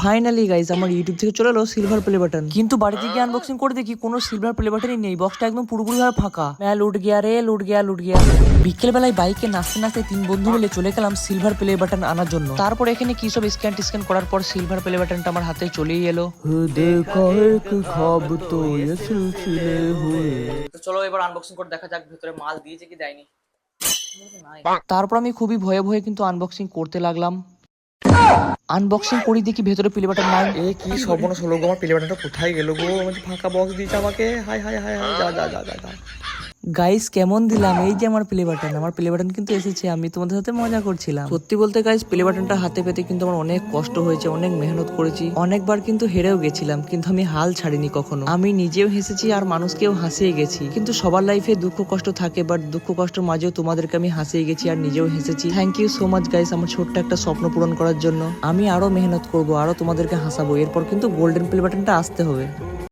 Finally guys আমার YouTube থেকে চলে এলো সিলভার প্লে বাটন, কিন্তু বাড়িতে গিয়ে আনবক্সিং করে দেখি কোনো সিলভার প্লে বাটনই নেই। বক্সটা একদম পুরোপুরি ভাবে ফাঁকা। লুট গিয়া রে, লুট গিয়া। বিকেল বেলায় বাইকে নাচতে নাচতে 3 বন্ধু মিলে চলে গেলাম সিলভার প্লে বাটন আনার জন্য। তারপর এখানে কি সব স্ক্যান করার পর সিলভার প্লে বাটনটা আমার হাতে চলেই এলো। চলো এবার আনবক্সিং করে দেখা যাক ভিতরে মাল দিয়েছে কি দেয়নি। তারপর আমি খুবই ভয়ে ভয়ে কিন্তু আনবক্সিং করতে লাগলাম। আনবক্সিং করি দেখি ভেতরে প্লে বাটন নাই। এ কি সর্বনাশ হলো গো, আমার প্লে বাটনটা কোথায় গেল গো? ফাঁকা বক্স দিয়েছে আমাকে। হাই হাই হাই হাই, যা। গাইস কেমন দিলাম? এই যে আমার প্লে বাটন, আমার প্লে বাটন কিন্তু এসেছে। আমি তোমাদের সাথে মজা করছিলাম। সত্যি বলতে গাইস প্লে বাটনটা হাতে পেতে কিন্তু আমার অনেক কষ্ট হয়েছে, অনেক মেহনত করেছি, অনেকবার কিন্তু হেরেও গেছিলাম, কিন্তু আমি হাল ছাড়িনি কখনো। আমি নিজেও হেসেছি আর মানুষকেও হাসিয়ে গেছি। কিন্তু সবার লাইফে দুঃখ কষ্ট থাকে, বাট দুঃখ কষ্টের মাঝেও তোমাদেরকে আমি হাসিয়ে গেছি আর নিজেও হেসেছি। Thank you so much guys আমার ছোট্ট একটা স্বপ্ন পূরণ করার জন্য। আমি আরো মেহনত করবো, আরো তোমাদেরকে হাসাবো। এরপর কিন্তু গোল্ডেন প্লে বাটনটা আসতে হবে।